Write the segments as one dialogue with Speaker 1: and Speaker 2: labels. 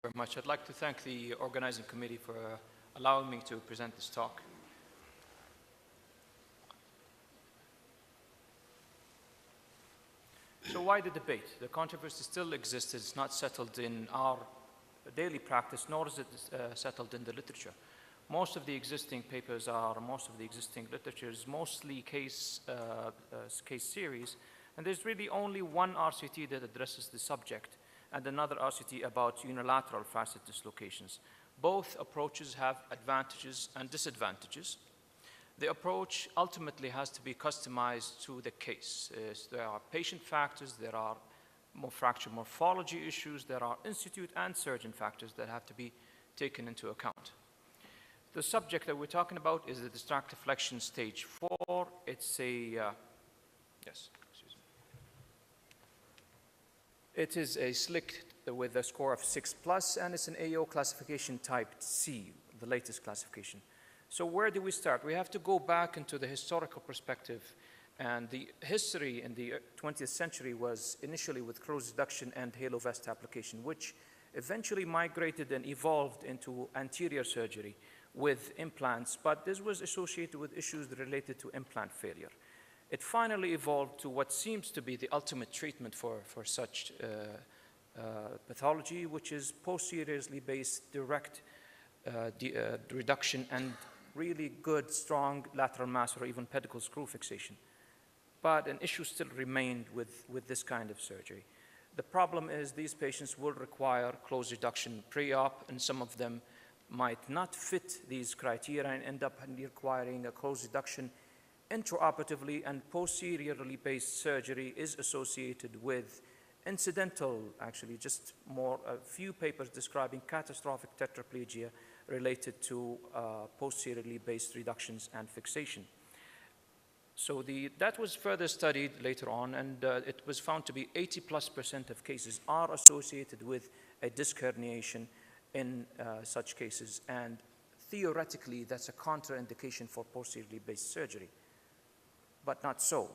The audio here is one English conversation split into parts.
Speaker 1: very much. I'd like to thank the organizing committee for allowing me to present this talk. So why the debate? The controversy still exists. It's not settled in our daily practice, nor is it settled in the literature. Most of the existing papers most of the existing literature is mostly case series, and there's really only one RCT that addresses the subject, and another RCT about unilateral facet dislocations. Both approaches have advantages and disadvantages. The approach ultimately has to be customized to the case. There are patient factors, there are fracture morphology issues, there are institute and surgeon factors that have to be taken into account. The subject that we're talking about is the distractive flexion stage 4. It's a, It is a SLIC with a score of 6+, and it's an AO classification type C, the latest classification. So where do we start? We have to go back into the historical perspective, and the history in the 20th century was initially with closed reduction and halo vest application, which eventually migrated and evolved into anterior surgery with implants, but this was associated with issues related to implant failure. It finally evolved to what seems to be the ultimate treatment for such pathology, which is posteriorly based direct reduction and really good, strong lateral mass or even pedicle screw fixation. But an issue still remained with this kind of surgery. The problem is these patients will require closed reduction pre-op, and some of them might not fit these criteria and end up requiring a closed reduction intraoperatively, and posteriorly based surgery is associated with incidental, actually just a few papers describing catastrophic tetraplegia related to posteriorly based reductions and fixation. So that was further studied later on, and it was found to be 80+% of cases are associated with a disc herniation in such cases, and theoretically that's a contraindication for posteriorly based surgery. But not so,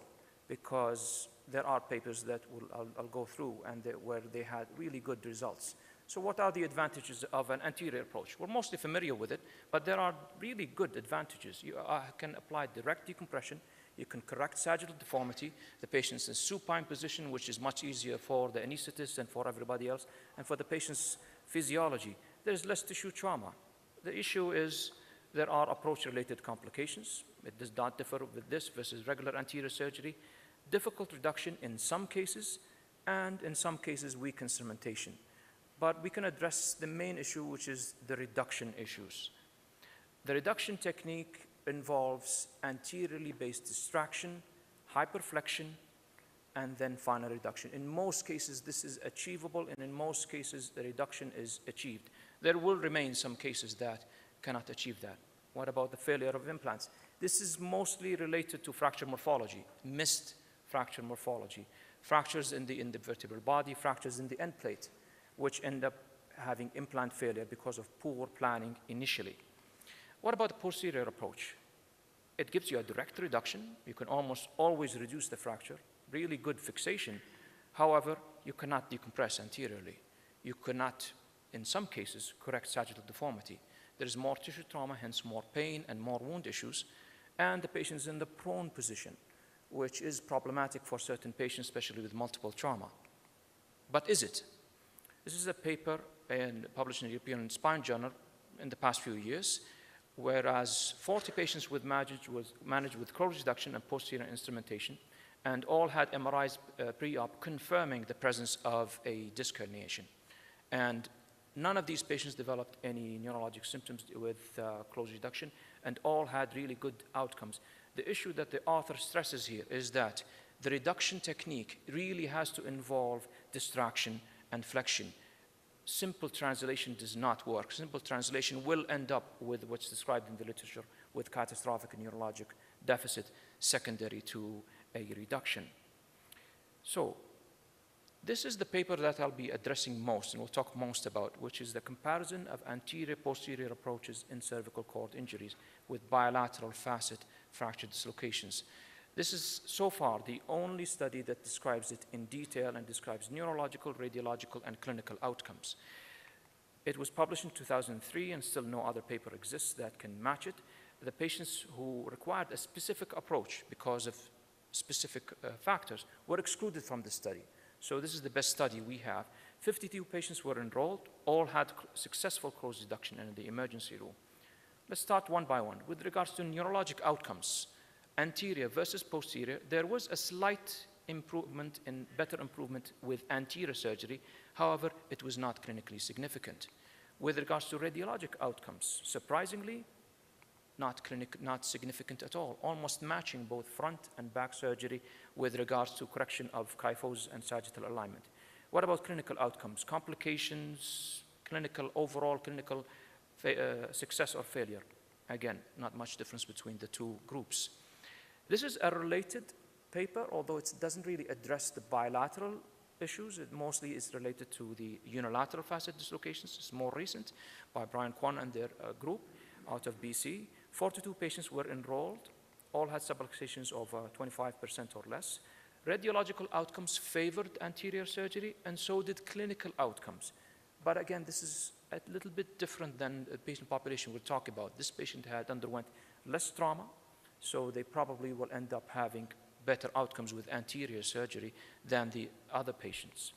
Speaker 1: because there are papers that I'll go through and where they had really good results. So what are the advantages of an anterior approach? We're mostly familiar with it, but there are really good advantages. You can apply direct decompression. You can correct sagittal deformity. The patient's in supine position, which is much easier for the anesthetist and for everybody else. And for the patient's physiology, there's less tissue trauma. The issue is there are approach-related complications. It does not differ with this versus regular anterior surgery. Difficult reduction in some cases, and in some cases weak instrumentation. But we can address the main issue, which is the reduction issues. The reduction technique involves anteriorly based distraction, hyperflexion, and then final reduction. In most cases, this is achievable, and in most cases, the reduction is achieved. There will remain some cases that cannot achieve that. What about the failure of implants? This is mostly related to fracture morphology, missed fracture morphology, fractures in the vertebral body, fractures in the end plate, which end up having implant failure because of poor planning initially. What about the posterior approach? It gives you a direct reduction. You can almost always reduce the fracture, really good fixation. However, you cannot decompress anteriorly. You cannot, in some cases, correct sagittal deformity. There is more tissue trauma, hence more pain and more wound issues, and the patient is in the prone position, which is problematic for certain patients, especially with multiple trauma. But is it? This is a paper published in the European Spine Journal in the past few years, whereas 40 patients managed with closed reduction and posterior instrumentation, and all had MRIs pre-op confirming the presence of a disc herniation. And none of these patients developed any neurologic symptoms with closed reduction, and all had really good outcomes. The issue that the author stresses here is that the reduction technique really has to involve distraction and flexion. Simple translation does not work. Simple translation will end up with what's described in the literature with catastrophic neurologic deficit secondary to a reduction. So this is the paper that I'll be addressing most and we'll talk most about, which is the comparison of anterior-posterior approaches in cervical cord injuries with bilateral facet fracture dislocations. This is so far the only study that describes it in detail and describes neurological, radiological, and clinical outcomes. It was published in 2003, and still no other paper exists that can match it. The patients who required a specific approach because of specific factors were excluded from the study. So this is the best study we have. 52 patients were enrolled, all had successful close reduction in the emergency room. Let's start one by one. With regards to neurologic outcomes, anterior versus posterior, there was a slight improvement in better improvement with anterior surgery. However, it was not clinically significant. With regards to radiologic outcomes, surprisingly, not significant at all, almost matching both front and back surgery with regards to correction of kyphosis and sagittal alignment. What about clinical outcomes? Complications, overall clinical success or failure? Again, not much difference between the two groups. This is a related paper, although it doesn't really address the bilateral issues. It mostly is related to the unilateral facet dislocations. It's more recent, by Brian Kwan and their group out of BC. 42 patients were enrolled. All had subluxations of 25% or less. Radiological outcomes favored anterior surgery, and so did clinical outcomes. But again, this is a little bit different than the patient population we'll talk about. This patient had underwent less trauma, so they probably will end up having better outcomes with anterior surgery than the other patients.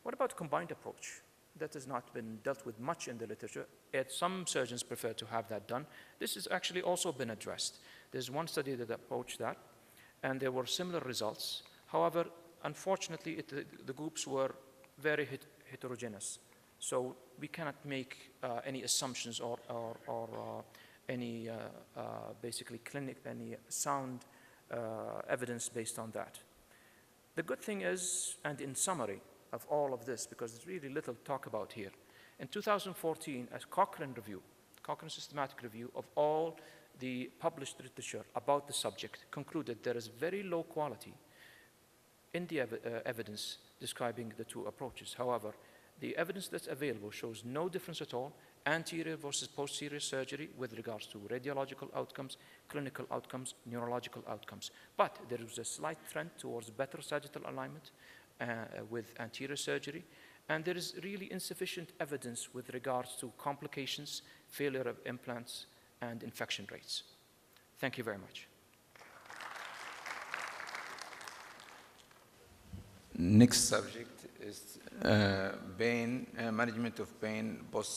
Speaker 1: What about combined approach? That has not been dealt with much in the literature, yet some surgeons prefer to have that done. This has actually also been addressed. There's one study that approached that, and there were similar results. However, unfortunately, the groups were very heterogeneous. So we cannot make any assumptions or any basically any sound evidence based on that. The good thing is, and in summary of all of this, because there's really little to talk about here, in 2014, a Cochrane systematic review of all the published literature about the subject concluded there is very low quality in the evidence describing the two approaches. However, the evidence that's available shows no difference at all, anterior versus posterior surgery with regards to radiological outcomes, clinical outcomes, neurological outcomes. But there is a slight trend towards better sagittal alignment with anterior surgery, and there is really insufficient evidence with regards to complications, failure of implants, and infection rates. Thank you very much.
Speaker 2: Next subject is pain, management of pain post